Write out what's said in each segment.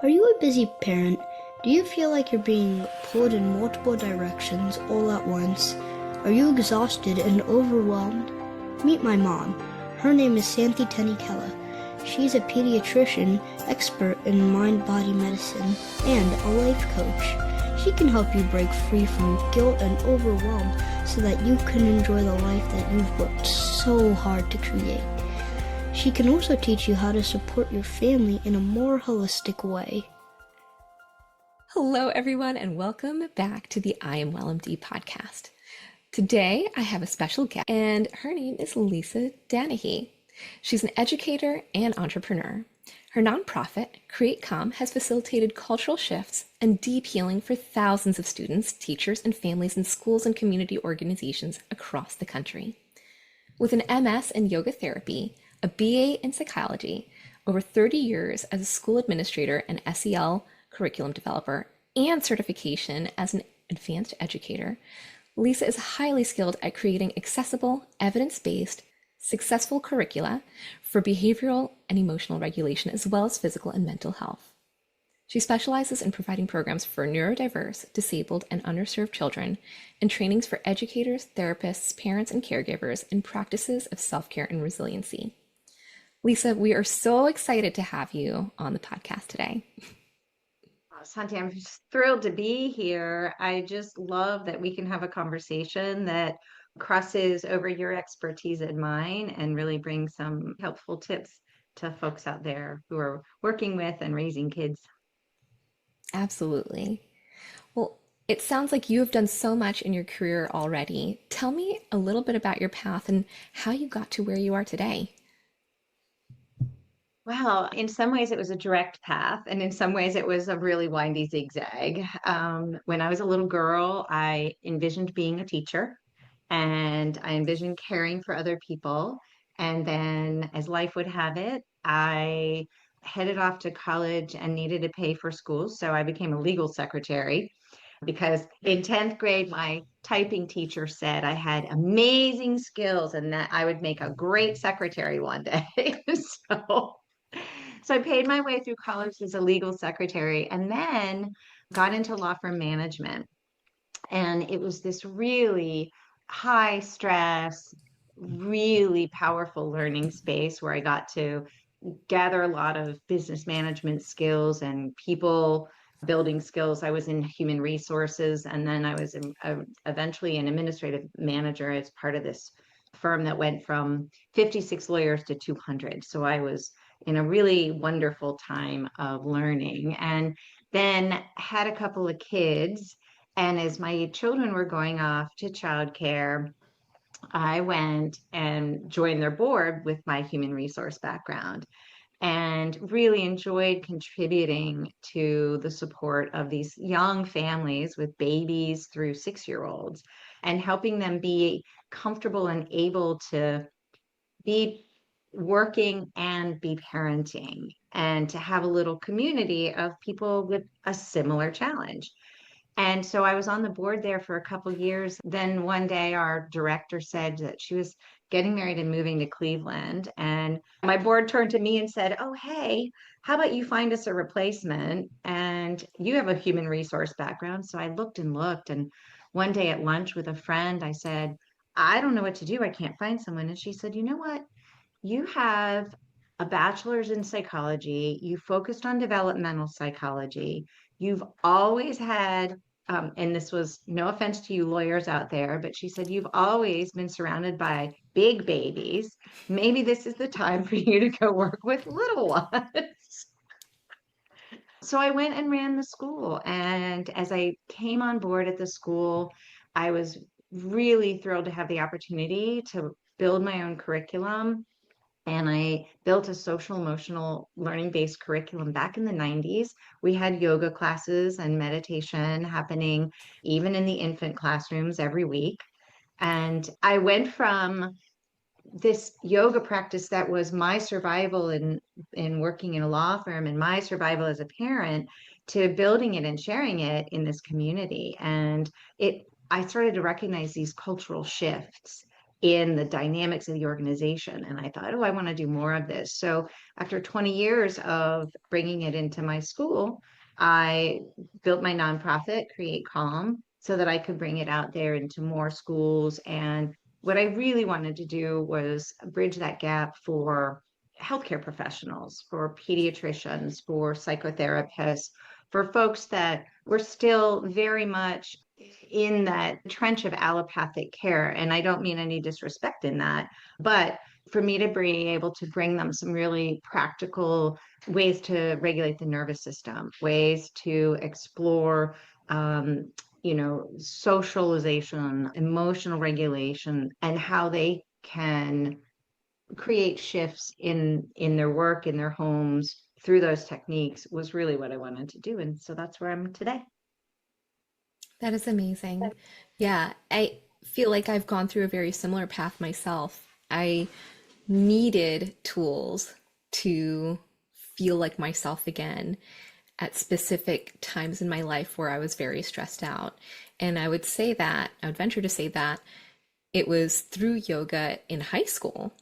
Are you a busy parent? Do you feel like you're being pulled in multiple directions all at once? Are you exhausted and overwhelmed? Meet my mom. Her name is Santi Tanikella. She's a pediatrician, expert in mind-body medicine, and a life coach. She can help you break free from guilt and overwhelm so that you can enjoy the life that you've worked so hard to create. She can also teach you how to support your family in a more holistic way. Hello, everyone, and welcome back to the I Am Well MD podcast. Today, I have a special guest, and her name is Lisa Danahy. She's an educator and entrepreneur. Her nonprofit, Create Calm, has facilitated cultural shifts and deep healing for thousands of students, teachers, and families in schools and community organizations across the country. With an MS in yoga therapy, a BA in psychology, over 30 years as a school administrator and SEL curriculum developer, and certification as an advanced educator, Lisa is highly skilled at creating accessible, evidence-based, successful curricula for behavioral and emotional regulation, as well as physical and mental health. She specializes in providing programs for neurodiverse, disabled, and underserved children, and trainings for educators, therapists, parents, and caregivers in practices of self-care and resiliency. Lisa, we are so excited to have you on the podcast today. Santi, I'm just thrilled to be here. I just love that we can have a conversation that crosses over your expertise and mine and really bring some helpful tips to folks out there who are working with and raising kids. Absolutely. Well, it sounds like you have done so much in your career already. Tell me a little bit about your path and how you got to where you are today. Well, in some ways it was a direct path, and in some ways it was a really windy zigzag. When I was a little girl, I envisioned being a teacher and I envisioned caring for other people. And then, as life would have it, I headed off to college and needed to pay for school. So I became a legal secretary because in 10th grade, my typing teacher said I had amazing skills and that I would make a great secretary one day. So I paid my way through college as a legal secretary and then got into law firm management. And it was this really high stress, really powerful learning space where I got to gather a lot of business management skills and people building skills. I was in human resources, and then I was eventually an administrative manager as part of this firm that went from 56 lawyers to 200. So I was in a really wonderful time of learning, and then had a couple of kids. And as my children were going off to childcare, I went and joined their board with my human resource background and really enjoyed contributing to the support of these young families with babies through 6-year-olds and helping them be comfortable and able to be working and be parenting and to have a little community of people with a similar challenge. And so I was on the board there for a couple of years. Then one day our director said that she was getting married and moving to Cleveland. And my board turned to me and said, "Oh, hey, how about you find us a replacement? And you have a human resource background." So I looked and looked. And one day at lunch with a friend, I said, "I don't know what to do. I can't find someone." And she said, "You know what? You have a bachelor's in psychology. You focused on developmental psychology. You've always had, and this was no offense to you lawyers out there, but she said, you've always been surrounded by big babies. Maybe this is the time for you to go work with little ones." So I went and ran the school. And as I came on board at the school, I was really thrilled to have the opportunity to build my own curriculum, and I built a social emotional learning based curriculum back in the 90s. We had yoga classes and meditation happening even in the infant classrooms every week. And I went from this yoga practice that was my survival in working in a law firm and my survival as a parent to building it and sharing it in this community. And I started to recognize these cultural shifts in the dynamics of the organization. And I thought, oh, I want to do more of this. So after 20 years of bringing it into my school, I built my nonprofit, Create Calm, so that I could bring it out there into more schools. And what I really wanted to do was bridge that gap for healthcare professionals, for pediatricians, for psychotherapists, for folks that were still very much in that trench of allopathic care. And I don't mean any disrespect in that, but for me to be able to bring them some really practical ways to regulate the nervous system, ways to explore, um, socialization, emotional regulation, and how they can create shifts in their work, in their homes through those techniques was really what I wanted to do. And so that's where I'm today. That is amazing. Yeah, I feel like I've gone through a very similar path myself. I needed tools to feel like myself again at specific times in my life where I was very stressed out. And I would venture to say that it was through yoga in high school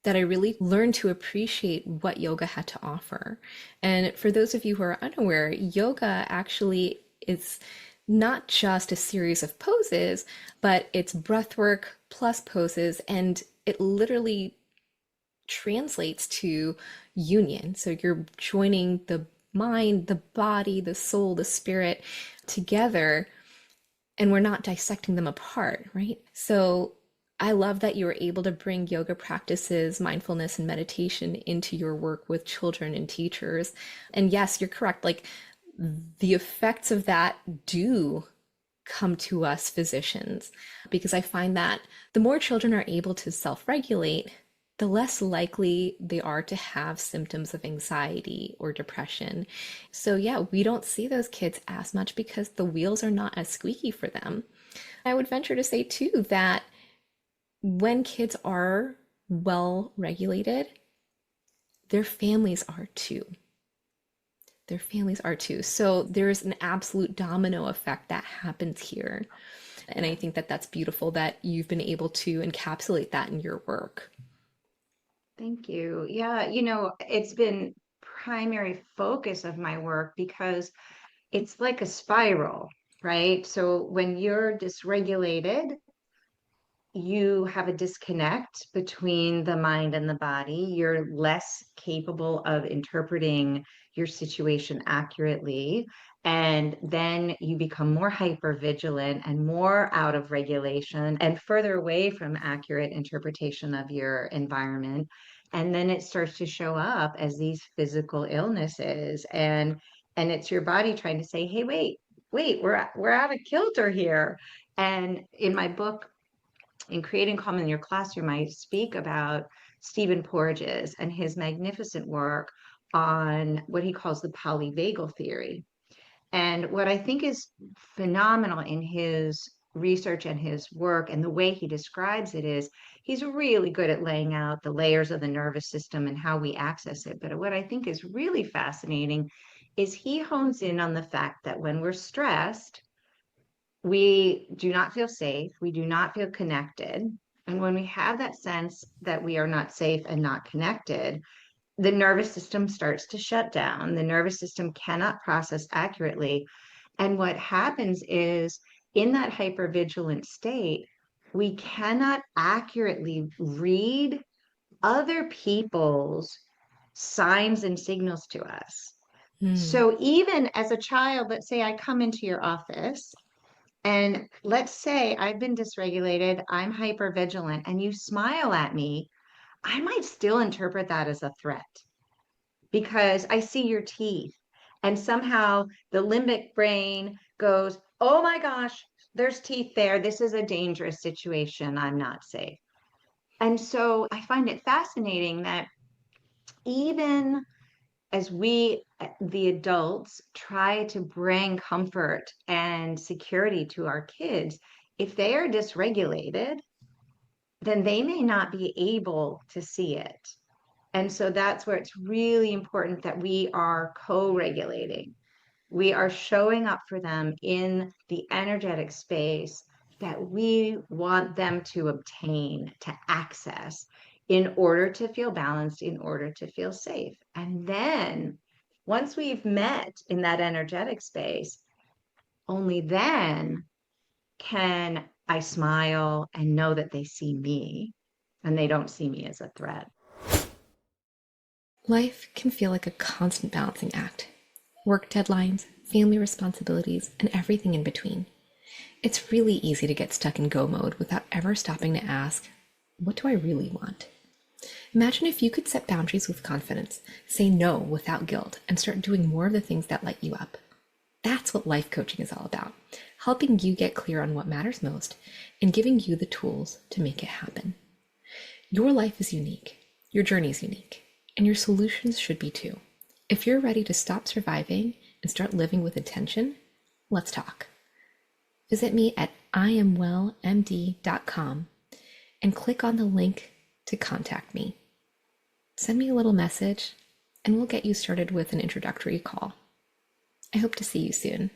that I really learned to appreciate what yoga had to offer. And for those of you who are unaware, yoga actually is not just a series of poses, but it's breath work plus poses, and it literally translates to union. So you're joining the mind, the body, the soul, the spirit together, and we're not dissecting them apart, right? So I love that you were able to bring yoga practices, mindfulness, and meditation into your work with children and teachers. And yes, you're correct. Like the effects of that do come to us physicians, because I find that the more children are able to self regulate, the less likely they are to have symptoms of anxiety or depression. So, yeah, we don't see those kids as much because the wheels are not as squeaky for them. I would venture to say, too, that when kids are well regulated, their families are too. Their families are too. So there's an absolute domino effect that happens here. And I think that that's beautiful that you've been able to encapsulate that in your work. Thank you. Yeah, it's been primary focus of my work because it's like a spiral, right? So when you're dysregulated, you have a disconnect between the mind and the body. You're less capable of interpreting your situation accurately. And then you become more hyper vigilant and more out of regulation and further away from accurate interpretation of your environment. And then it starts to show up as these physical illnesses. And it's your body trying to say, hey, wait, we're out of kilter here. And in my book, in Creating Calm in Your Classroom, I speak about Stephen Porges and his magnificent work on what he calls the polyvagal theory. And what I think is phenomenal in his research and his work and the way he describes it is he's really good at laying out the layers of the nervous system and how we access it. But what I think is really fascinating is he hones in on the fact that when we're stressed, we do not feel safe, we do not feel connected. And when we have that sense that we are not safe and not connected, the nervous system starts to shut down. The nervous system cannot process accurately. And what happens is in that hypervigilant state, we cannot accurately read other people's signs and signals to us. Hmm. So even as a child, let's say I come into your office and let's say I've been dysregulated, I'm hypervigilant, and you smile at me, I might still interpret that as a threat because I see your teeth. And somehow the limbic brain goes, oh my gosh, there's teeth there. This is a dangerous situation. I'm not safe. And so I find it fascinating that even as we, the adults, try to bring comfort and security to our kids, if they are dysregulated, then they may not be able to see it. And so that's where it's really important that we are co regulating. We are showing up for them in the energetic space that we want them to obtain, to access in order to feel balanced, in order to feel safe. And then once we've met in that energetic space, only then can I smile and know that they see me and they don't see me as a threat. Life can feel like a constant balancing act. Work deadlines, family responsibilities, and everything in between. It's really easy to get stuck in go mode without ever stopping to ask, what do I really want? Imagine if you could set boundaries with confidence, say no without guilt, and start doing more of the things that light you up. That's what life coaching is all about, helping you get clear on what matters most and giving you the tools to make it happen. Your life is unique, your journey is unique, and your solutions should be too. If you're ready to stop surviving and start living with intention, let's talk. Visit me at iamwellmd.com and click on the link to contact me. Send me a little message and we'll get you started with an introductory call. I hope to see you soon.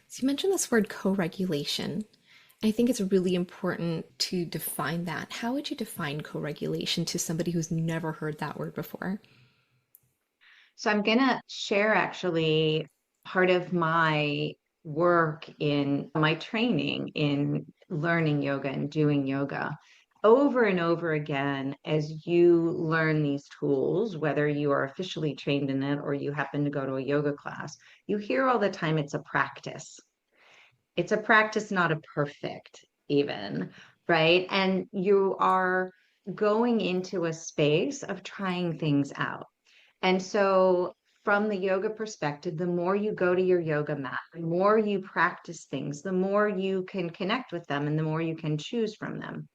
So you mentioned this word co-regulation. I think it's really important to define that. How would you define co-regulation to somebody who's never heard that word before? So I'm going to share actually part of my work in my training in learning yoga and doing yoga. Over and over again, as you learn these tools, whether you are officially trained in it or you happen to go to a yoga class, you hear all the time it's a practice. It's a practice, not a perfect, even, right? And you are going into a space of trying things out. And so, from the yoga perspective, the more you go to your yoga mat, the more you practice things, the more you can connect with them and the more you can choose from them.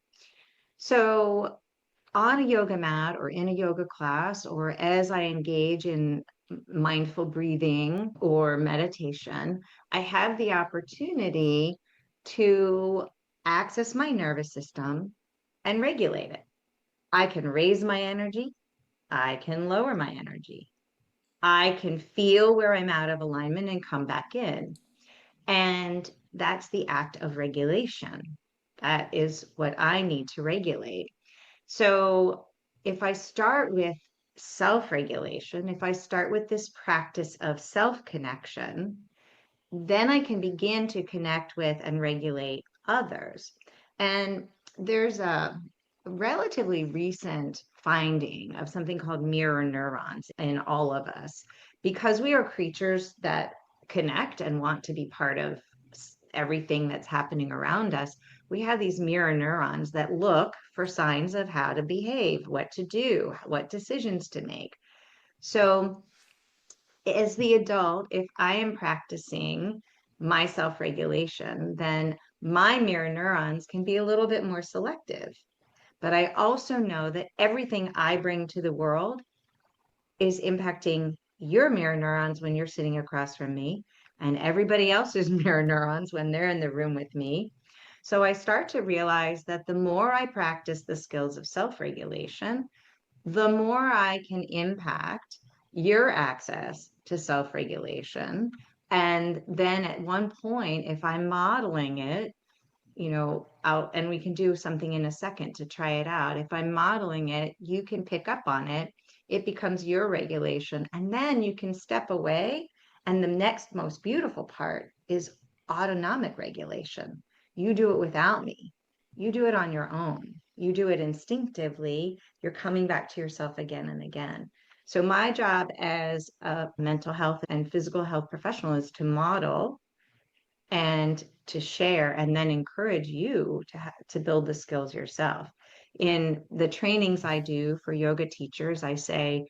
So, on a yoga mat or in a yoga class, or as I engage in mindful breathing or meditation, I have the opportunity to access my nervous system and regulate it. I can raise my energy, I can lower my energy. I can feel where I'm out of alignment and come back in. And that's the act of regulation. That is what I need to regulate. So if I start with self regulation, if I start with this practice of self connection, then I can begin to connect with and regulate others. And there's a relatively recent finding of something called mirror neurons in all of us because we are creatures that connect and want to be part of everything that's happening around us. We have these mirror neurons that look for signs of how to behave, what to do, what decisions to make. So as the adult, if I am practicing my self regulation, then my mirror neurons can be a little bit more selective. But I also know that everything I bring to the world is impacting your mirror neurons when you're sitting across from me, and everybody else's mirror neurons when they're in the room with me. So I start to realize that the more I practice the skills of self regulation, the more I can impact your access to self regulation. And then at one point, if I'm modeling it, out, and we can do something in a second to try it out. If I'm modeling it, you can pick up on it. It becomes your regulation. And then you can step away. And the next most beautiful part is autonomic regulation. You do it without me. You do it on your own. You do it instinctively. You're coming back to yourself again and again. So my job as a mental health and physical health professional is to model and to share and then encourage you to build the skills yourself. In the trainings I do for yoga teachers, I say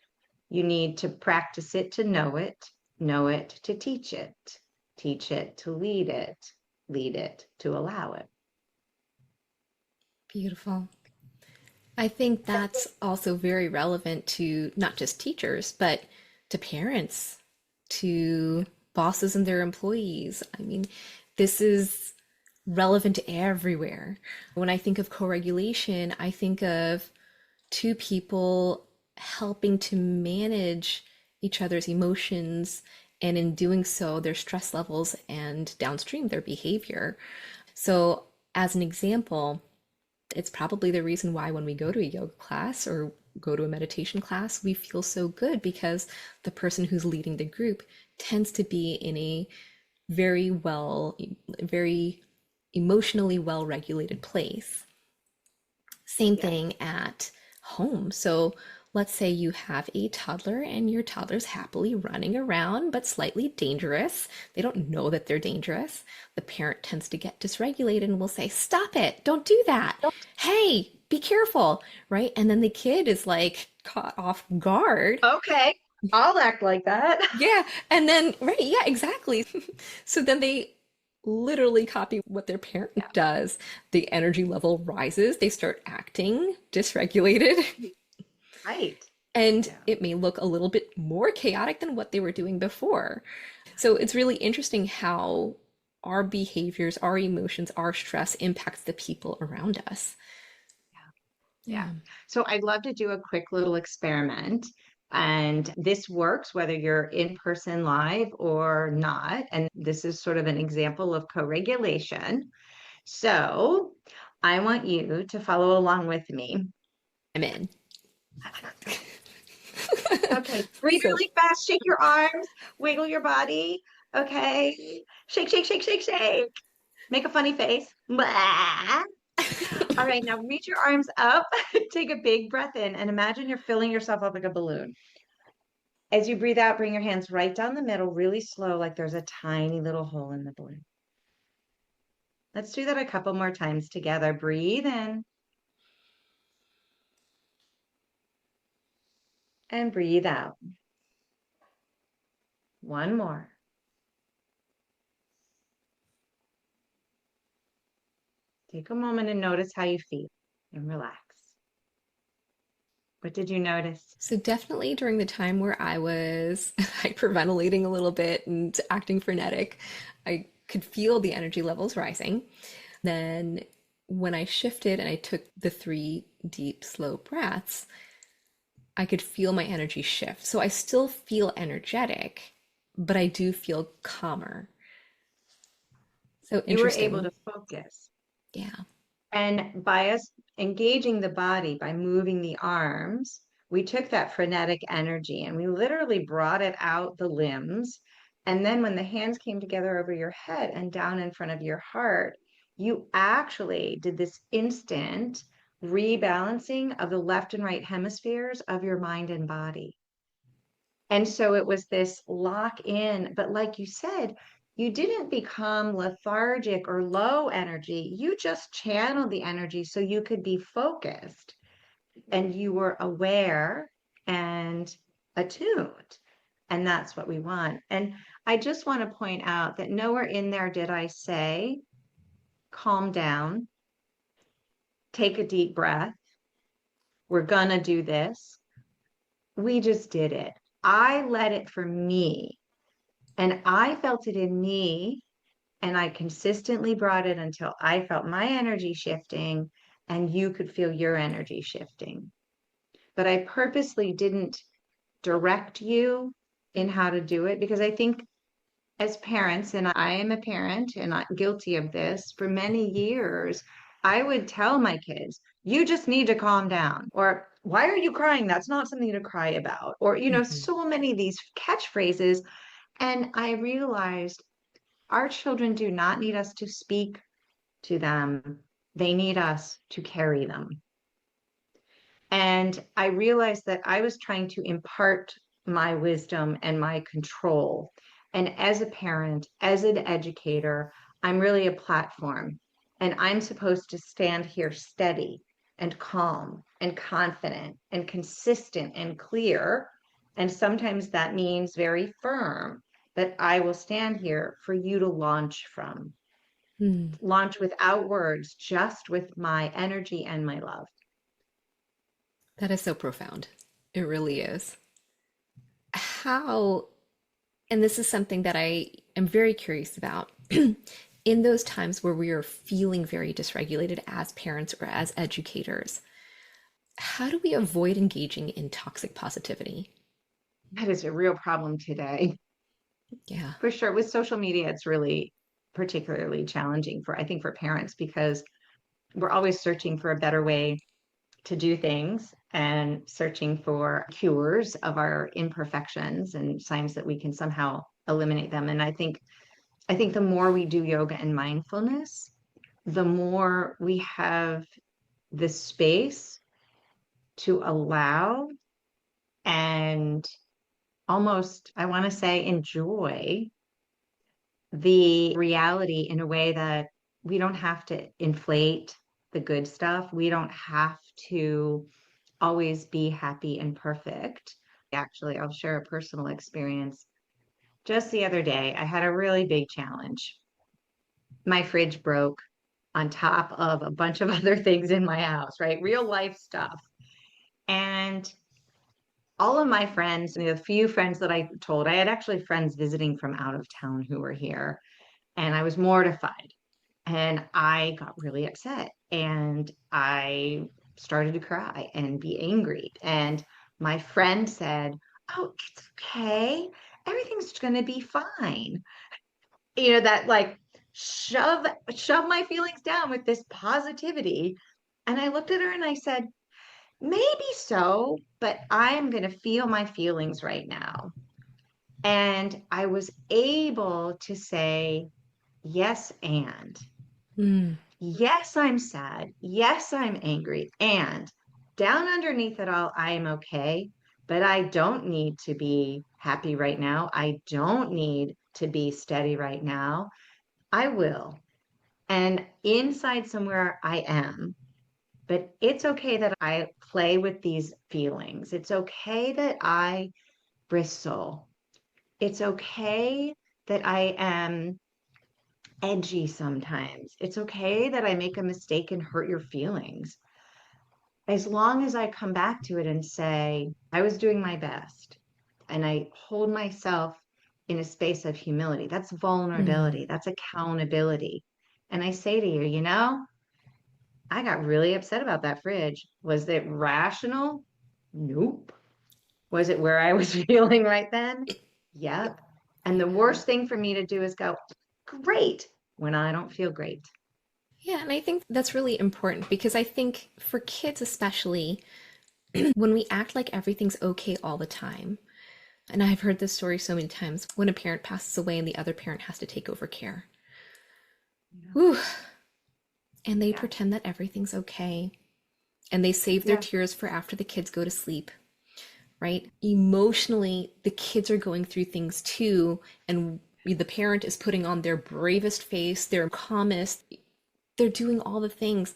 you need to practice it to know it to teach it to lead it to allow it. Beautiful. I think that's also very relevant to not just teachers, but to parents, to bosses and their employees. I mean, this is relevant everywhere. When I think of co-regulation, I think of two people helping to manage each other's emotions And in doing so, their stress levels and downstream their behavior. So, as an example, it's probably the reason why when we go to a yoga class or go to a meditation class, we feel so good because the person who's leading the group tends to be in a very emotionally well regulated place. Same Yes. thing at home. So let's say you have a toddler and your toddler's happily running around, but slightly dangerous. They don't know that they're dangerous. The parent tends to get dysregulated and will say, "Stop it, don't do that. Hey, be careful," right? And then the kid is like caught off guard. Okay, I'll act like that. Yeah. And then, right, yeah, exactly. So then they literally copy what their parent Yeah, does. The energy level rises, they start acting dysregulated, right. and Yeah. it may look a little bit more chaotic than what they were doing before. So it's really interesting how our behaviors, our emotions, our stress impacts the people around us. Yeah. Yeah. So I'd love to do a quick little experiment. And this works whether you're in person live or not. And this is sort of an example of co-regulation. So I want you to follow along with me. I'm in. Okay, breathe So really fast, shake your arms, wiggle your body. Okay, shake, shake, shake, shake, shake. Make a funny face. Blah. All right, now reach your arms up, take a big breath in, and imagine you're filling yourself up like a balloon. As you breathe out, bring your hands right down the middle, really slow, like there's a tiny little hole in the balloon. Let's do that a couple more times together. Breathe in and breathe out. One more. Take a moment and notice how you feel and relax. What did you notice? So definitely during the time where I was hyperventilating a little bit and acting frenetic, I could feel the energy levels rising. Then when I shifted and I took the 3 deep, slow breaths, I could feel my energy shift. So I still feel energetic, but I do feel calmer. So You were able interesting. to focus. Yeah. And by us engaging the body, by moving the arms, we took that frenetic energy and we literally brought it out the limbs. And then when the hands came together over your head and down in front of your heart, you actually did this instant rebalancing of the left and right hemispheres of your mind and body. And so it was this lock in, but like you said, you didn't become lethargic or low energy. You just channeled the energy so you could be focused and you were aware and attuned. And that's what we want. And I just want to point out that nowhere in there did I say, calm down, take a deep breath. We're going to do this. We just did it. I let it for me. And I felt it in me, and I consistently brought it until I felt my energy shifting, and you could feel your energy shifting. But I purposely didn't direct you in how to do it because I think as parents, and I am a parent and I'm guilty of this, for many years, I would tell my kids, you just need to calm down. Or, why are you crying? That's not something to cry about. Or, Mhm. so many of these catchphrases. And I realized our children do not need us to speak to them, they need us to carry them. And I realized that I was trying to impart my wisdom and my control. And as a parent, as an educator, I'm really a platform. And I'm supposed to stand here steady and calm and confident and consistent and clear. And sometimes that means very firm, but I will stand here for you to launch from, Hmm. launch without words, just with my energy and my love. That is so profound. It really is. How, and this is something that I am very curious about, in those times where we are feeling very dysregulated as parents or as educators, how do we avoid engaging in toxic positivity? That is a real problem today. Yeah. For sure. With social media, it's really particularly challenging for, I think, for parents because we're always searching for a better way to do things and searching for cures of our imperfections and signs that we can somehow eliminate them. And I think the more we do yoga and mindfulness, the more we have the space to allow and almost, I want to say, enjoy the reality in a way that we don't have to inflate the good stuff. We don't have to always be happy and perfect. Actually, I'll share a personal experience. Just the other day, I had a really big challenge. My fridge broke on top of a bunch of other things in my house, right? Real life stuff. And all of my friends, the few friends that I told, I had actually friends visiting from out of town who were here, and I was mortified. And I got really upset and I started to cry and be angry. And my friend said, "Oh, it's okay. Everything's going to be fine." That like shove my feelings down with this positivity. And I looked at her and I said, "Maybe so, but I'm going to feel my feelings right now." And I was able to say, yes, and. Mm. Yes, I'm sad. Yes, I'm angry. And down underneath it all, I am okay. But I don't need to be happy right now. I don't need to be steady right now. I will. And inside somewhere, I am. But it's okay that I play with these feelings. It's okay that I bristle. It's okay that I am edgy sometimes. It's okay that I make a mistake and hurt your feelings. As long as I come back to it and say, I was doing my best, and I hold myself in a space of humility, that's Mm. vulnerability, that's accountability. And I say to you, I got really upset about that fridge. Was it rational? Nope. Was it where I was feeling right then? Yep. And the worst thing for me to do is go, great, when I don't feel great. Yeah, and I think that's really important because I think for kids especially, when we act like everything's okay all the time, and I've heard this story so many times when a parent passes away and the other parent has to take over care. Yeah. Whew, and they Yeah. pretend that everything's okay and they save their Yeah. tears for after the kids go to sleep, right? Emotionally, the kids are going through things too, and the parent is putting on their bravest face, their calmest, they're doing all the things.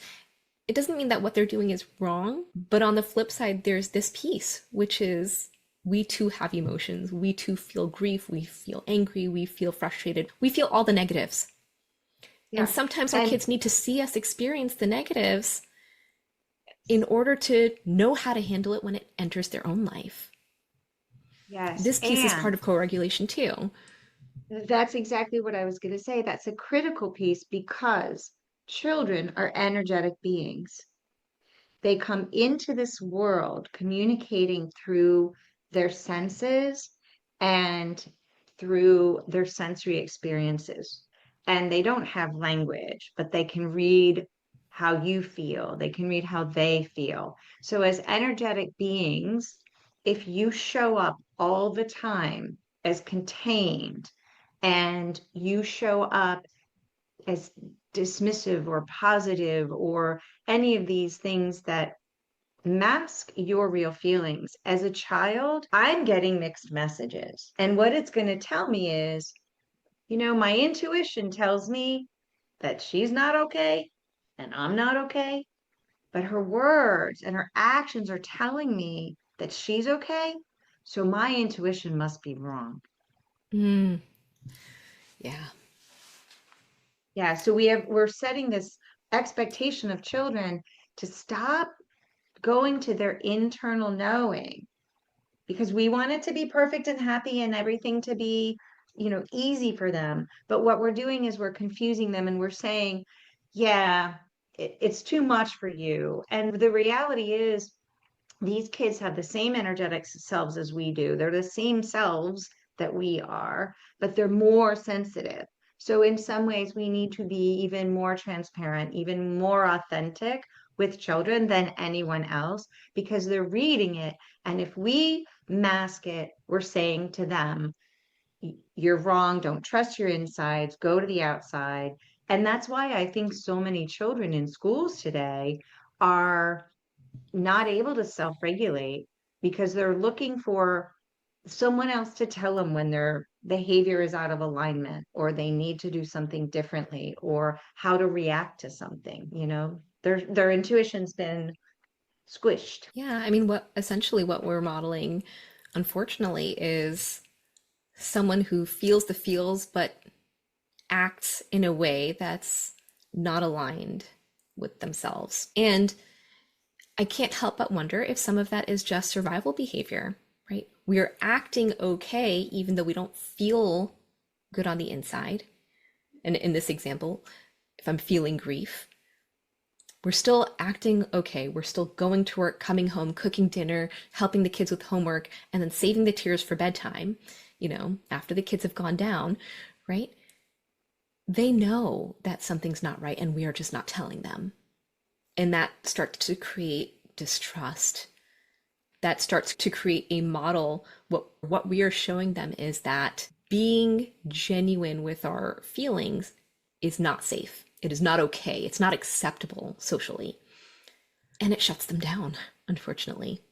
It doesn't mean that what they're doing is wrong, but on the flip side, there's this piece, which is we too have emotions. We too feel grief. We feel angry. We feel frustrated. We feel all the negatives. And Yeah. sometimes our And kids need to see us experience the negatives in order to know how to handle it when it enters their own life. yes, This piece is part and of co-regulation too. that's exactly what I was going to say. That's a critical piece because children are energetic beings. They come into this world communicating through their senses and through their sensory experiences. And they don't have language, but they can read how you feel, they can read how they feel. So, as energetic beings, if you show up all the time as contained and you show up as dismissive or positive or any of these things that mask your real feelings. As a child, I'm getting mixed messages. And what it's going to tell me is, my intuition tells me that she's not okay and I'm not okay. But her words and her actions are telling me that she's okay. So my intuition must be wrong. Mm, yeah. Yeah. So we're setting this expectation of children to stop going to their internal knowing because we want it to be perfect and happy and everything to be, easy for them. But what we're doing is we're confusing them and we're saying, yeah, it's too much for you. And the reality is, these kids have the same energetic selves as we do. They're the same selves that we are, but they're more sensitive. So in some ways, we need to be even more transparent, even more authentic with children than anyone else, because they're reading it. And if we mask it, we're saying to them, you're wrong, don't trust your insides, go to the outside. And that's why I think so many children in schools today are not able to self-regulate, because they're looking for someone else to tell them when their behavior is out of alignment, or they need to do something differently, or how to react to something. Their intuition's been squished. Yeah, I mean, what we're modeling, unfortunately, is someone who feels the feels but acts in a way that's not aligned with themselves. And I can't help but wonder if some of that is just survival behavior, right? We're acting okay even though we don't feel good on the inside. And in this example, if I'm feeling grief, we're still acting okay. We're still going to work, coming home, cooking dinner, helping the kids with homework, and then saving the tears for bedtime, after the kids have gone down, right? They know that something's not right and we are just not telling them. And that starts to create distrust. That starts to create a model. What we are showing them is that being genuine with our feelings is not safe. It is not okay. It's not acceptable socially. And it shuts them down, unfortunately.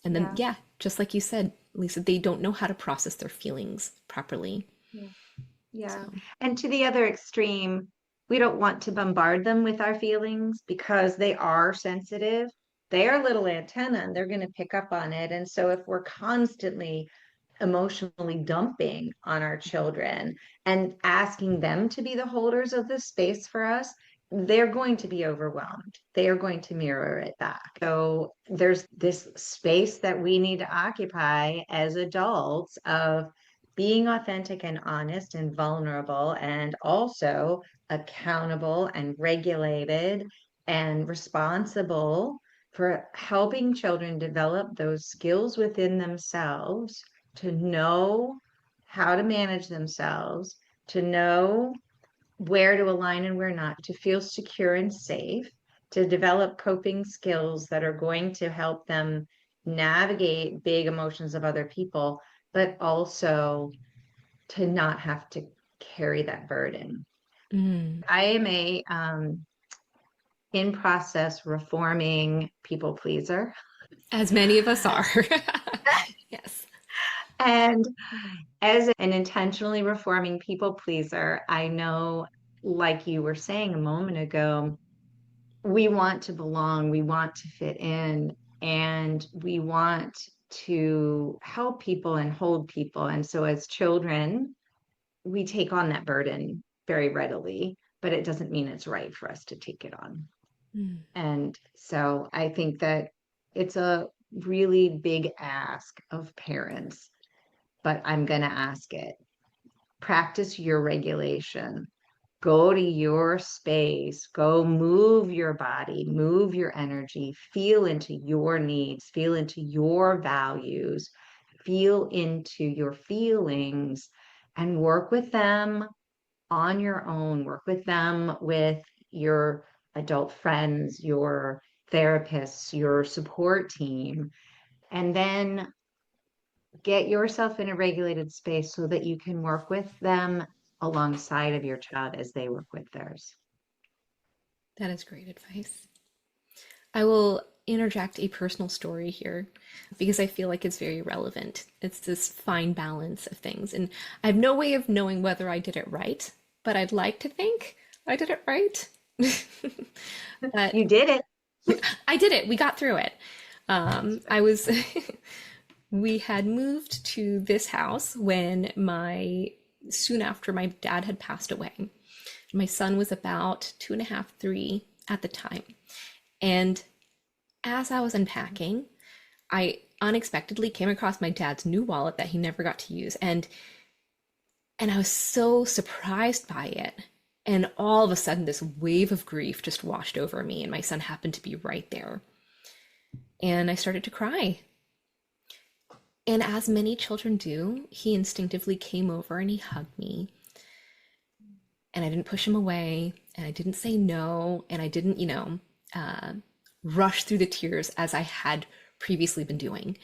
And then, yeah, just like you said, Lisa, they don't know how to process their feelings properly. Yeah. So. And to the other extreme, we don't want to bombard them with our feelings because they are sensitive. They are little antenna and they're going to pick up on it. And so if we're constantly emotionally dumping on our children and asking them to be the holders of this space for us, they're going to be overwhelmed. They are going to mirror it back. So there's this space that we need to occupy as adults of being authentic and honest and vulnerable, and also accountable and regulated and responsible for helping children develop those skills within themselves to know how to manage themselves, to know where to align and where not, to feel secure and safe, to develop coping skills that are going to help them navigate big emotions of other people, but also to not have to carry that burden. I am a in process reforming people pleaser. As many of us are. Yes. And as an intentionally reforming people pleaser, I know, like you were saying a moment ago, we want to belong, we want to fit in, and we want to help people and hold people. And so as children, we take on that burden very readily, but it doesn't mean it's right for us to take it on. And so I think that it's a really big ask of parents, but I'm going to ask it. Practice your regulation. Go to your space, go move your body, move your energy, feel into your needs, feel into your values, feel into your feelings, and work with them on your own. Work with them with your adult friends, your therapists, your support team, and then get yourself in a regulated space so that you can work with them alongside of your child as they work with theirs. That is great advice. I will interject a personal story here because I feel like it's very relevant. It's this fine balance of things. And I have no way of knowing whether I did it right, but I'd like to think I did it right. But You did it. I did it. We got through it. I was, we had moved to this house soon after my dad had passed away. My son was about 2.5, 3 at the time. And as I was unpacking, I unexpectedly came across my dad's new wallet that he never got to use. And I was so surprised by it. And all of a sudden, this wave of grief just washed over me. And my son happened to be right there. And I started to cry. And as many children do, he instinctively came over and he hugged me. And I didn't push him away, and I didn't say no, and I didn't, uh, rush through the tears as I had previously been doing.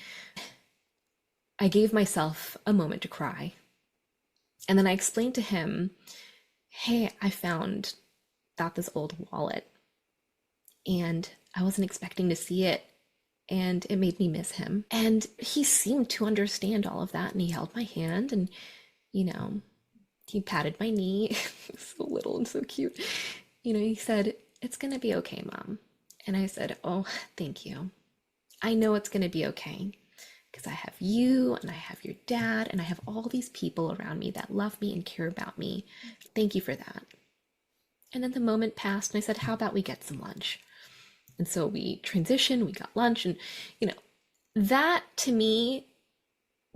I gave myself a moment to cry. And then I explained to him, hey, I found this old wallet, and I wasn't expecting to see it, and it made me miss him. And he seemed to understand all of that, and he held my hand, and, you know, he patted my knee. So little and so cute. He said, it's going to be okay, Mom. And I said, oh, thank you. I know it's going to be okay because I have you and I have your dad and I have all these people around me that love me and care about me. Thank you for that. And then the moment passed and I said, how about we get some lunch? And so we transitioned, we got lunch, and, that to me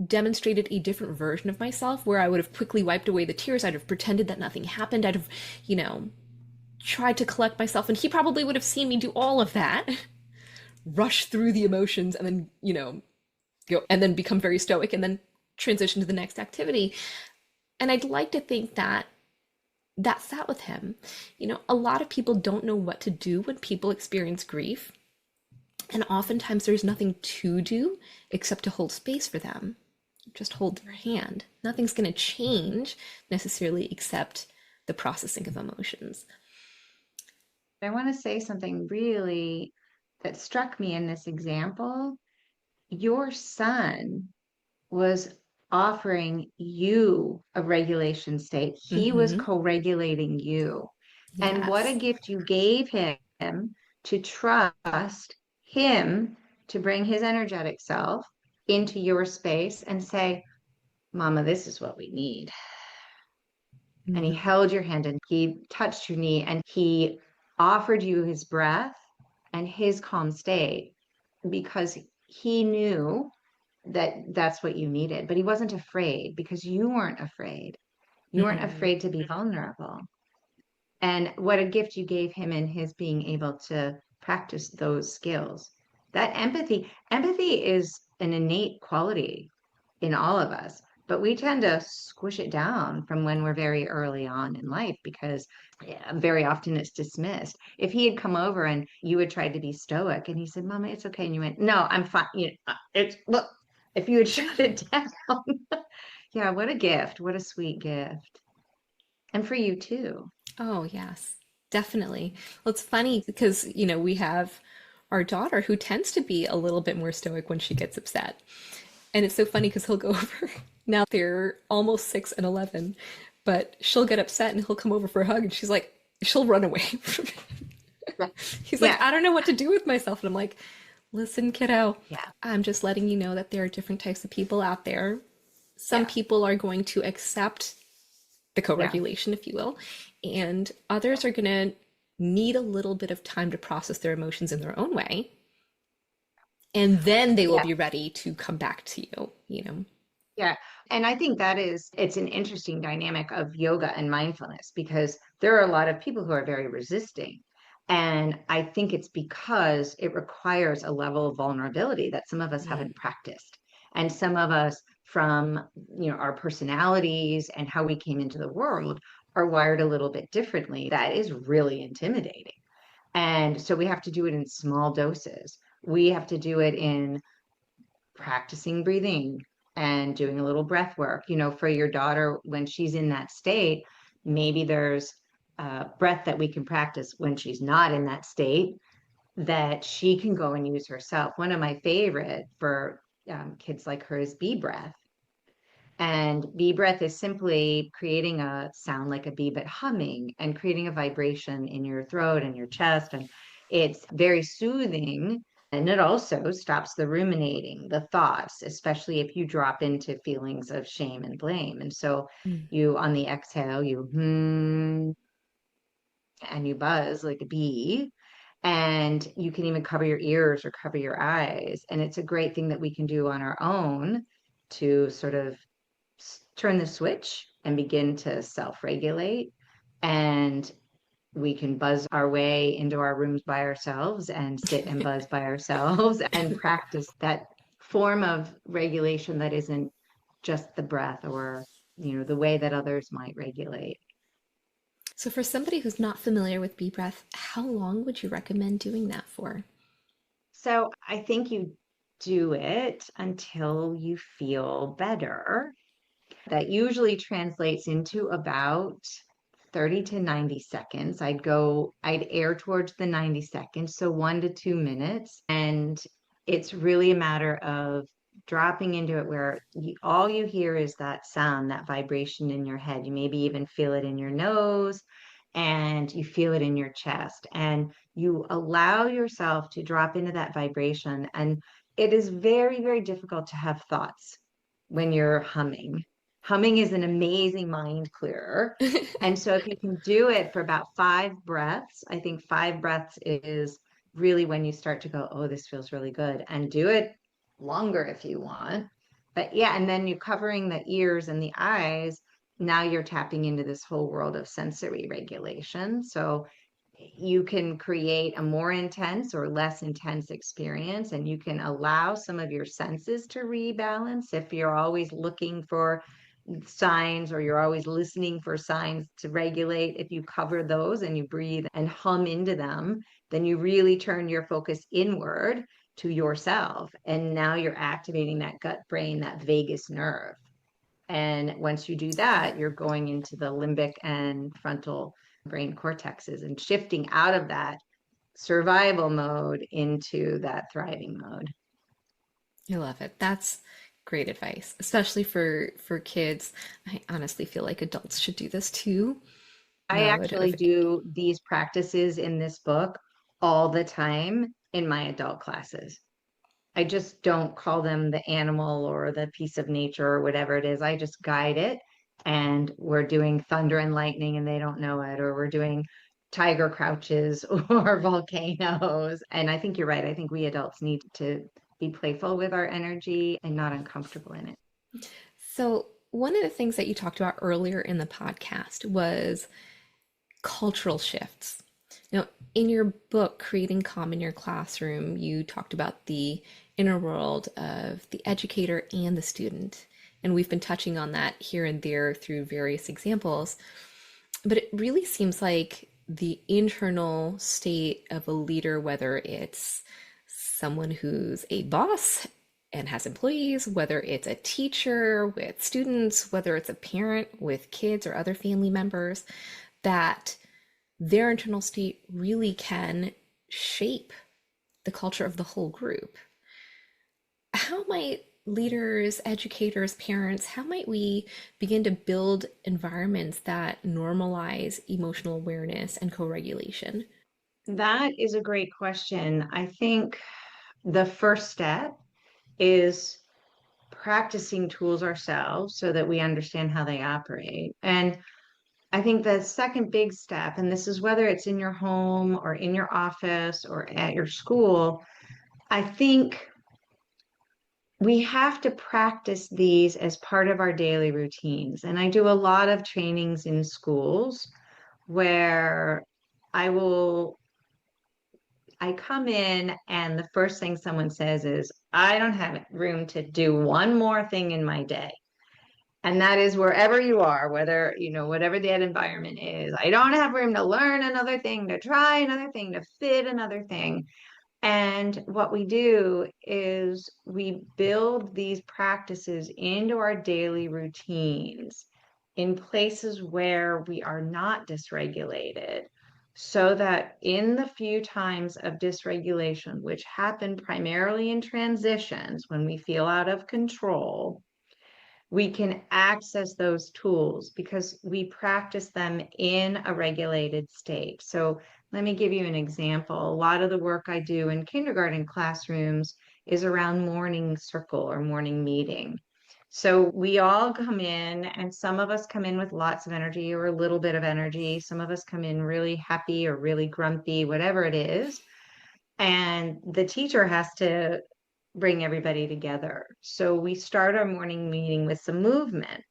demonstrated a different version of myself where I would have quickly wiped away the tears. I'd have pretended that nothing happened. I'd have, tried to collect myself. And he probably would have seen me do all of that, rush through the emotions, and then, go and then become very stoic and then transition to the next activity. And I'd like to think that that sat with him. A lot of people don't know what to do when people experience grief. And oftentimes there's nothing to do except to hold space for them. Just hold their hand. Nothing's going to change necessarily except the processing of emotions. I want to say something really that struck me in this example. Your son was offering you a regulation state. He was Mm-hmm. co-regulating you. And what a Yes. gift you gave him to trust him to bring his energetic self into your space and say, Mama, this is what we need. And he Mm-hmm. held your hand and he touched your knee and he offered you his breath and his calm state because he knew that that's what you needed. But he wasn't afraid because you weren't afraid. You weren't Mm-hmm. afraid to be vulnerable. And what a gift you gave him in his being able to practice those skills. That empathy is an innate quality in all of us, but we tend to squish it down from when we're very early on in life because very often it's dismissed. If he had come over and you had tried to be stoic and he said, Mama, it's okay. And you went, no, I'm fine. It's look, if you had shut it down, yeah, what a gift. What a sweet gift. And for you too. Oh, yes, definitely. Well, it's funny because, we have our daughter who tends to be a little bit more stoic when she gets upset. And it's so funny because he'll go over. Now they're almost 6 and 11, but she'll get upset and he'll come over for a hug and she's like, she'll run away from him. He's like, Yeah. I don't know what to do with myself. And I'm like, listen, kiddo, Yeah. I'm just letting you know that there are different types of people out there. Some Yeah. people are going to accept the Yeah. co-regulation, if you will, and others are going to need a little bit of time to process their emotions in their own way, and then they will Yeah. be ready to come back to you. Yeah. And I think it's an interesting dynamic of yoga and mindfulness because there are a lot of people who are very resisting. And I think it's because it requires a level of vulnerability that some of us Mm. haven't practiced. And some of us from, our personalities and how we came into the world are wired a little bit differently. That is really intimidating. And so we have to do it in small doses. We have to do it in practicing breathing and doing a little breath work. For your daughter, when she's in that state, maybe there's breath that we can practice when she's not in that state that she can go and use herself. One of my favorite for kids like her is bee breath. And bee breath is simply creating a sound like a bee, but humming and creating a vibration in your throat and your chest. And it's very soothing. And it also stops the ruminating, the thoughts, especially if you drop into feelings of shame and blame. And so Mm. you, on the exhale, you and you buzz like a bee. And you can even cover your ears or cover your eyes. And it's a great thing that we can do on our own to sort of turn the switch and begin to self-regulate. And we can buzz our way into our rooms by ourselves and sit and buzz by ourselves and practice that form of regulation that isn't just the breath or, the way that others might regulate. So, for somebody who's not familiar with bee breath, how long would you recommend doing that for? So I think you do it until you feel better. That usually translates into about 30 to 90 seconds. I'd air towards the 90 seconds, so 1 to 2 minutes. And it's really a matter of dropping into it where all you hear is that sound, that vibration in your head. You maybe even feel it in your nose and you feel it in your chest. And you allow yourself to drop into that vibration. And it is very, very difficult to have thoughts when you're humming. Humming is an amazing mind clearer. And so if you can do it for about 5 breaths, I think 5 breaths is really when you start to go, oh, this feels really good. And do it longer if you want. But yeah, and then you're covering the ears and the eyes. Now you're tapping into this whole world of sensory regulation. So you can create a more intense or less intense experience, and you can allow some of your senses to rebalance. If you're always looking for signs or you're always listening for signs to regulate, if you cover those and you breathe and hum into them, then you really turn your focus inward to yourself. And now you're activating that gut brain, that vagus nerve. And once you do that, you're going into the limbic and frontal brain cortexes and shifting out of that survival mode into that thriving mode. I love it. That's great advice, especially for kids. I honestly feel like adults should do this too. I actually do these practices in this book all the time in my adult classes. I just don't call them the animal or the piece of nature or whatever it is. I just guide it. And we're doing thunder and lightning and they don't know it, or we're doing tiger crouches or volcanoes. And I think you're right. I think we adults need to be playful with our energy and not uncomfortable in it. So, one of the things that you talked about earlier in the podcast was cultural shifts. Now, in your book, Creating Calm in Your Classroom, you talked about the inner world of the educator and the student. And we've been touching on that here and there through various examples. But it really seems like the internal state of a leader, whether it's someone who's a boss and has employees, whether it's a teacher with students, whether it's a parent with kids or other family members, that their internal state really can shape the culture of the whole group. How might leaders, educators, parents, how might we begin to build environments that normalize emotional awareness and co-regulation? That is a great question. I think the first step is practicing tools ourselves so that we understand how they operate. And I think the second big step, and this is whether it's in your home or in your office or at your school, I think we have to practice these as part of our daily routines. And I do a lot of trainings in schools where I will I come in and the first thing someone says is, I don't have room to do one more thing in my day. And that is wherever you are, whether, whatever that environment is. I don't have room to learn another thing, to try another thing, to fit another thing. And what we do is we build these practices into our daily routines in places where we are not dysregulated, so that in the few times of dysregulation, which happen primarily in transitions when we feel out of control, we can access those tools because we practice them in a regulated state. So let me give you an example. A lot of the work I do in kindergarten classrooms is around morning circle or morning meeting. So we all come in, and some of us come in with lots of energy or a little bit of energy. Some of us come in really happy or really grumpy, whatever it is. And the teacher has to bring everybody together. So we start our morning meeting with some movement.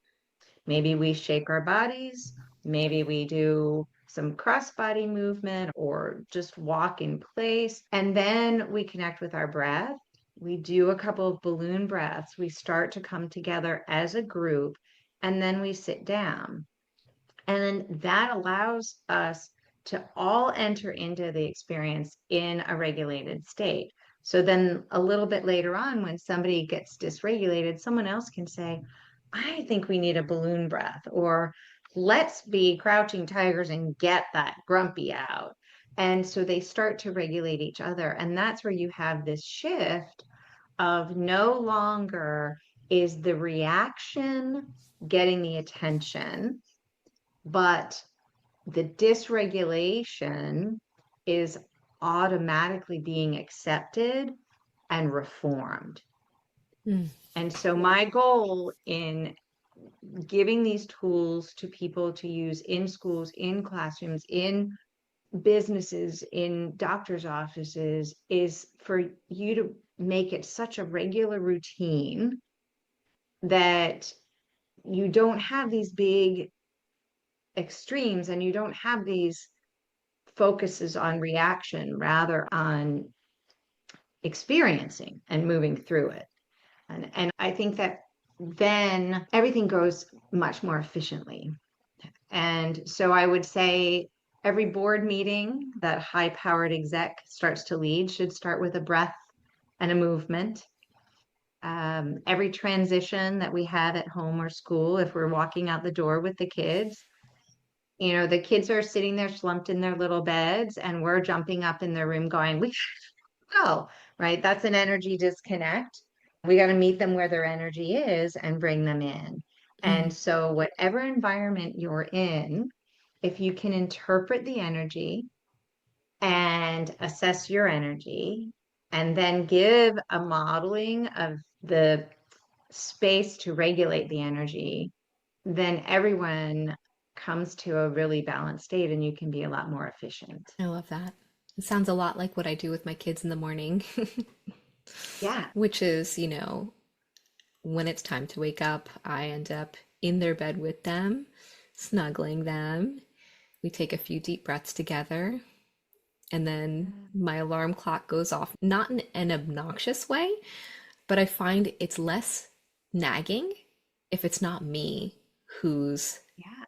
Maybe we shake our bodies, maybe we do some cross body movement or just walk in place. And then we connect with our breath. we do a couple of balloon breaths, we start to come together as a group, and then we sit down. And then that allows us to all enter into the experience in a regulated state. So then a little bit later on, when somebody gets dysregulated, someone else can say, I think we need a balloon breath, or let's be crouching tigers and get that grumpy out. And so they start to regulate each other. And that's where you have this shift of no longer is the reaction getting the attention, but the dysregulation is automatically being accepted and reformed. Mm. And so my goal in giving these tools to people to use in schools, in classrooms, in businesses, in doctors' offices is for you to make it such a regular routine that you don't have these big extremes and you don't have these focuses on reaction rather on experiencing and moving through it. And I think that then everything goes much more efficiently. And so I would say every board meeting that high powered exec starts to lead should start with a breath and a movement. Every transition that we have at home or school, if we're walking out the door with the kids, the kids are sitting there slumped in their little beds and we're jumping up in their room going, we go, right? That's an energy disconnect. We got to meet them where their energy is and bring them in. And Mhm. so, whatever environment you're in, if you can interpret the energy and assess your energy, and then give a modeling of the space to regulate the energy, then everyone comes to a really balanced state and you can be a lot more efficient. I love that. It sounds a lot like what I do with my kids in the morning, Yeah. which is, when it's time to wake up, I end up in their bed with them, snuggling them. We take a few deep breaths together, and then my alarm clock goes off, not in an obnoxious way, but I find it's less nagging if it's not me who's Yeah.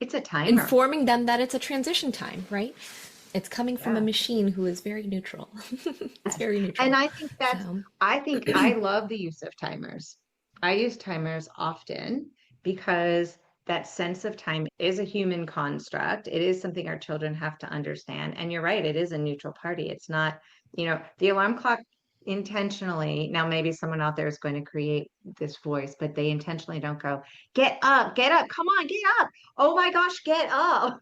It's a timer. informing them that it's a transition time, right? It's coming from a Yeah. machine who is very neutral. It's Yes. very And neutral. I think I love the use of timers. I use timers often because that sense of time is a human construct. It is something our children have to understand. And you're right, it is a neutral party. It's not, the alarm clock intentionally, now maybe someone out there is going to create this voice, but they intentionally don't go, get up, come on, get up. Oh my gosh, get up.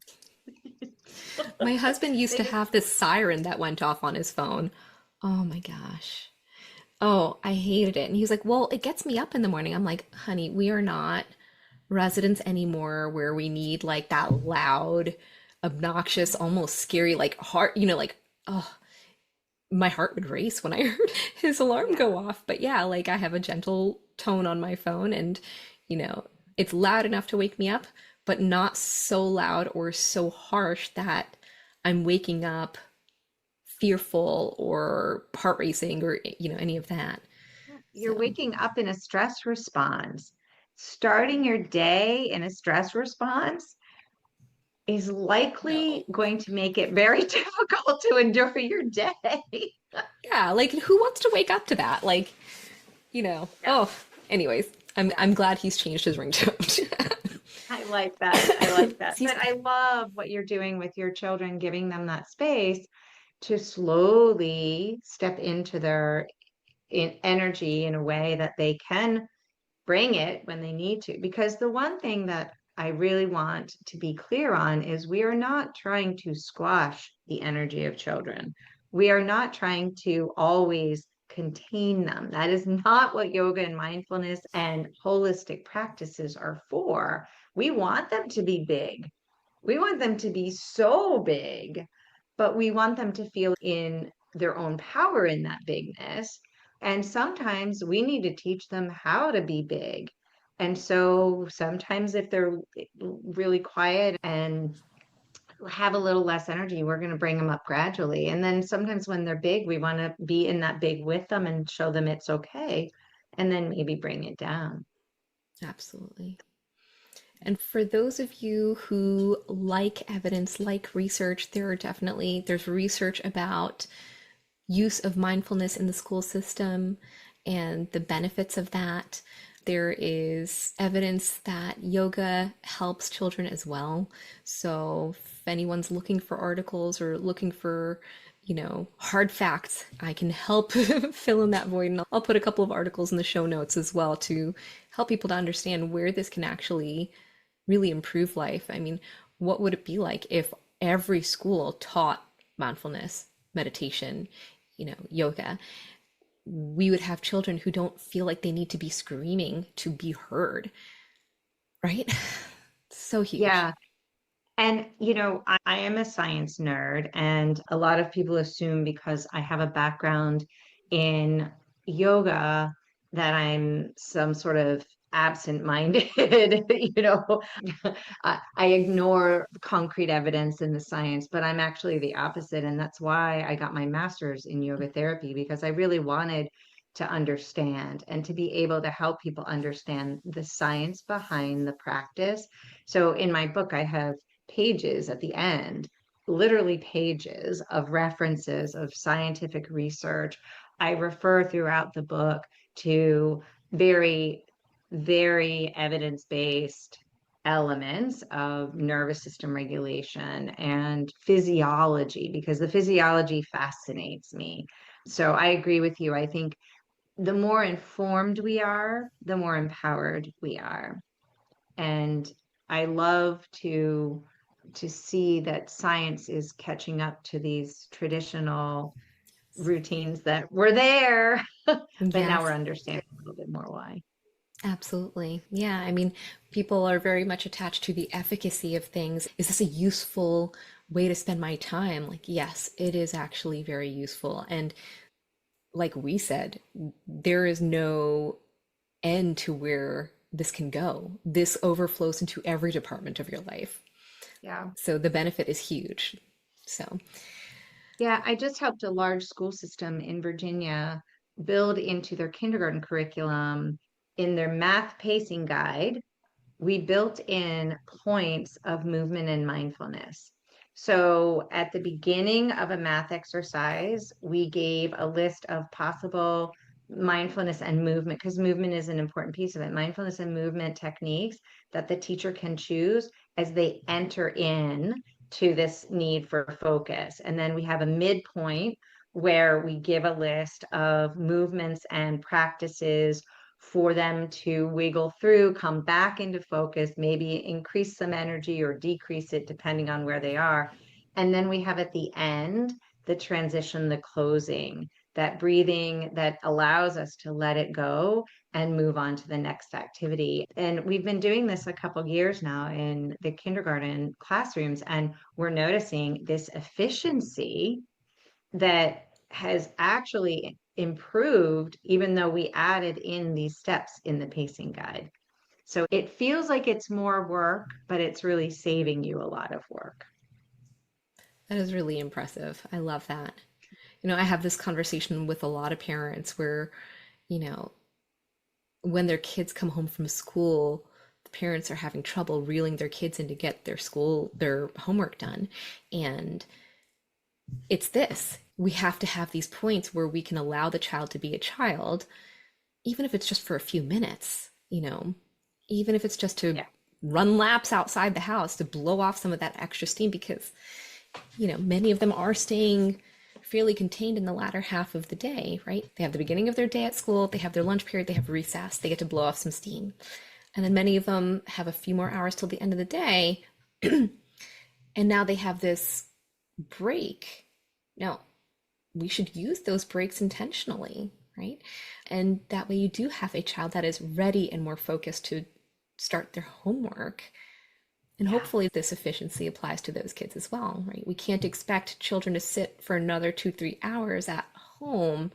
My husband used They to just, have this siren that went off on his phone. Oh my gosh. Oh, I hated it. And he was like, "Well, it gets me up in the morning." I'm like, "Honey, we are not residents anymore where we need like that loud, obnoxious, almost scary, like heart, like, oh, my heart would race when I heard his alarm yeah. go off." But yeah, like I have a gentle tone on my phone and, you know, it's loud enough to wake me up, but not so loud or so harsh that I'm waking up fearful or heart racing or, any of that. You're So, waking up in a stress response. Starting your day in a stress response is likely no. going to make it very difficult to endure your day. Yeah, like who wants to wake up to that? Like, Yeah, oh, anyways, I'm yeah. I'm glad he's changed his ringtone. I like that. I like that. He's But I love what you're doing with your children, giving them that space to slowly step into their energy in a way that they can bring it when they need to. Because the one thing that I really want to be clear on is we are not trying to squash the energy of children. We are not trying to always contain them. That is not what yoga and mindfulness and holistic practices are for. We want them to be big. We want them to be so big, but we want them to feel in their own power in that bigness. And sometimes we need to teach them how to be big. And so sometimes if they're really quiet and have a little less energy, we're going to bring them up gradually. And then sometimes when they're big, we want to be in that big with them and show them it's okay. And then maybe bring it down. Absolutely. And for those of you who like evidence, like research, there's research about use of mindfulness in the school system and the benefits of that. There is evidence that yoga helps children as well. So if anyone's looking for articles or looking for, hard facts, I can help fill in that void. And I'll put a couple of articles in the show notes as well to help people to understand where this can actually really improve life. I mean, what would it be like if every school taught mindfulness, meditation, yoga? We would have children who don't feel like they need to be screaming to be heard, right? So huge. Yeah. And, I am a science nerd, and a lot of people assume because I have a background in yoga that I'm some sort of absent-minded, I ignore concrete evidence in the science, but I'm actually the opposite. And that's why I got my master's in yoga therapy, because I really wanted to understand and to be able to help people understand the science behind the practice. So in my book, I have pages at the end, literally pages of references of scientific research. I refer throughout the book to very, very evidence-based elements of nervous system regulation and physiology, because the physiology fascinates me. So I agree with you. I think the more informed we are, the more empowered we are. And I love to see that science is catching up to these traditional routines that were there, but now we're Yes, understanding a little bit more why. absolutely. Yeah, I mean, people are very much attached to the efficacy of things. Is this a useful way to spend my time? Like, yes, it is actually very useful. And like we said, there is no end to where this can go. This overflows into every department of your life. Yeah. So the benefit is huge. So, Yeah, I just helped a large school system in Virginia build into their kindergarten curriculum in their math pacing guide. We built in points of movement and mindfulness. So at the beginning of a math exercise, we gave a list of possible mindfulness and movement, because movement is an important piece of it. Mindfulness and movement techniques that the teacher can choose as they enter in to this need for focus. And then we have a midpoint where we give a list of movements and practices for them to wiggle through, come back into focus, maybe increase some energy or decrease it depending on where they are. And then we have at the end the transition, the closing, that breathing that allows us to let it go and move on to the next activity. And we've been doing this a couple years now in the kindergarten classrooms, and we're noticing this efficiency that has actually improved, even though we added in these steps in the pacing guide. So it feels like it's more work, but it's really saving you a lot of work. that is really impressive. I love that. I have this conversation with a lot of parents where, you know, when their kids come home from school, the parents are having trouble reeling their kids in to get their homework done. And it's this. We have to have these points where we can allow the child to be a child, even if it's just for a few minutes, even if it's just to Yeah. run laps outside the house to blow off some of that extra steam, because, many of them are staying fairly contained in the latter half of the day, right? They have the beginning of their day at school, they have their lunch period, they have recess, they get to blow off some steam. And then many of them have a few more hours till the end of the day. And now they have this break. Now, we should use those breaks intentionally, right? And that way you do have a child that is ready and more focused to start their homework. And Yeah. hopefully this efficiency applies to those kids as well, right? We can't expect children to sit for another 2, 3 hours at home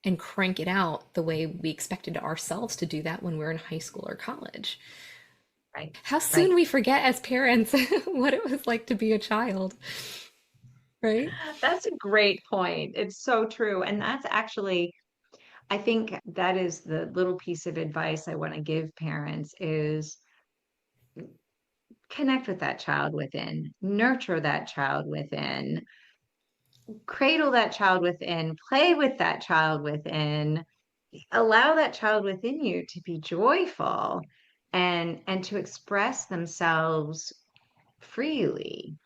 and crank it out the way we expected ourselves to do that when we're in high school or college. Right. How soon Right. we forget as parents what it was like to be a child, right? That's a great point. It's so true. And that's actually, I think that is the little piece of advice I want to give parents is connect with that child within, nurture that child within, cradle that child within, play with that child within, allow that child within you to be joyful and to express themselves freely.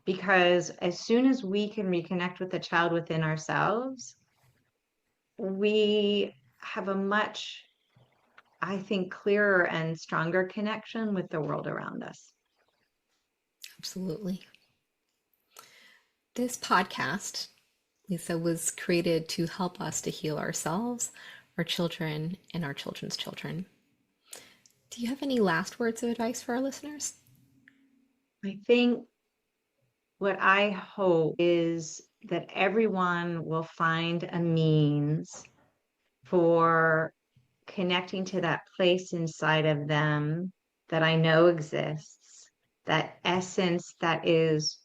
Because as soon as we can reconnect with the child within ourselves, we have a much, I think, clearer and stronger connection with the world around us. Absolutely. This podcast, Lisa, was created to help us to heal ourselves, our children, and our children's children. Do you have any last words of advice for our listeners? I think what I hope is that everyone will find a means for connecting to that place inside of them that I know exists, that essence that is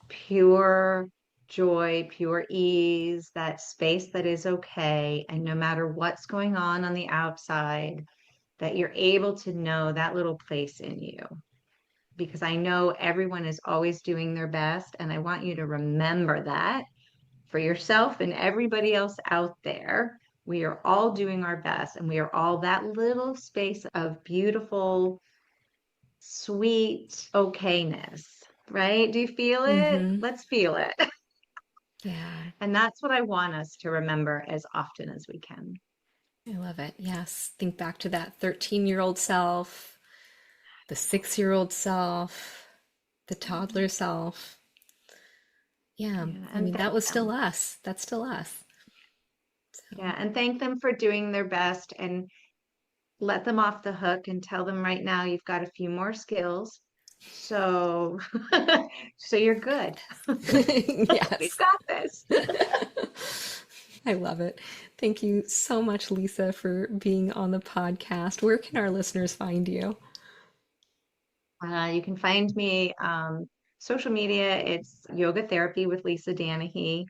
pure joy, pure ease, that space that is okay. And no matter what's going on the outside, that you're able to know that little place in you. Because I know everyone is always doing their best. And I want you to remember that for yourself and everybody else out there. We are all doing our best, and we are all that little space of beautiful, sweet okayness, right? Do you feel it? Mm-hmm. Let's feel it. Yeah, And that's what I want us to remember as often as we can. I love it. Yes. Think back to that 13-year-old self, the 6-year-old self, the toddler self. Yeah, Yeah, I and mean, that thank was still them. us. That's still us. So, Yeah, and thank them for doing their best and let them off the hook and tell them right now you've got a few more skills. So so you're good. We've yes. got this. I love it. Thank you so much, Lisa, for being on the podcast. Where can our listeners find you? You can find me social media. It's yoga therapy with Lisa Danahy.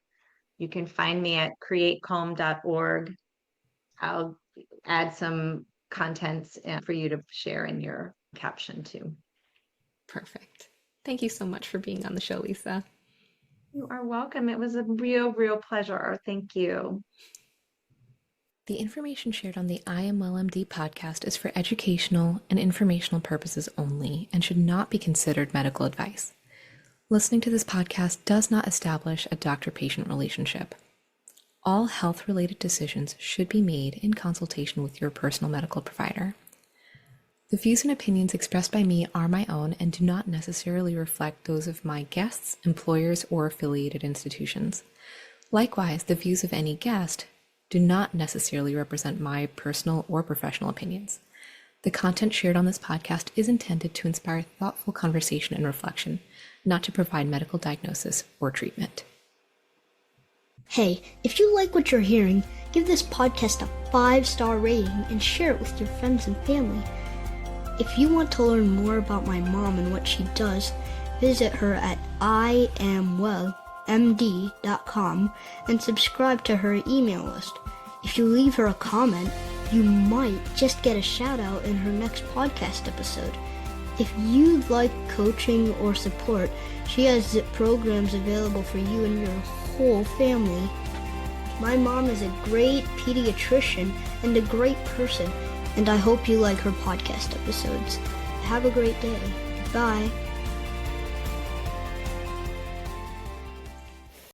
You can find me at createcalm.org. I'll add some contents for you to share in your caption too. Perfect. Thank you so much for being on the show, Lisa. You are welcome. It was a real, real pleasure. Thank you. The information shared on the I Am Well MD podcast is for educational and informational purposes only and should not be considered medical advice. Listening to this podcast does not establish a doctor-patient relationship. All health-related decisions should be made in consultation with your personal medical provider. The views and opinions expressed by me are my own and do not necessarily reflect those of my guests, employers, or affiliated institutions. Likewise, the views of any guest do not necessarily represent my personal or professional opinions. The content shared on this podcast is intended to inspire thoughtful conversation and reflection, not to provide medical diagnosis or treatment. Hey, if you like what you're hearing, give this podcast a 5-star rating and share it with your friends and family. If you want to learn more about my mom and what she does, visit her at iamwellmd.com and subscribe to her email list. If you leave her a comment, you might just get a shout out in her next podcast episode. If you'd like coaching or support, she has programs available for you and your whole family. My mom is a great pediatrician and a great person, and I hope you like her podcast episodes. Have a great day. Bye.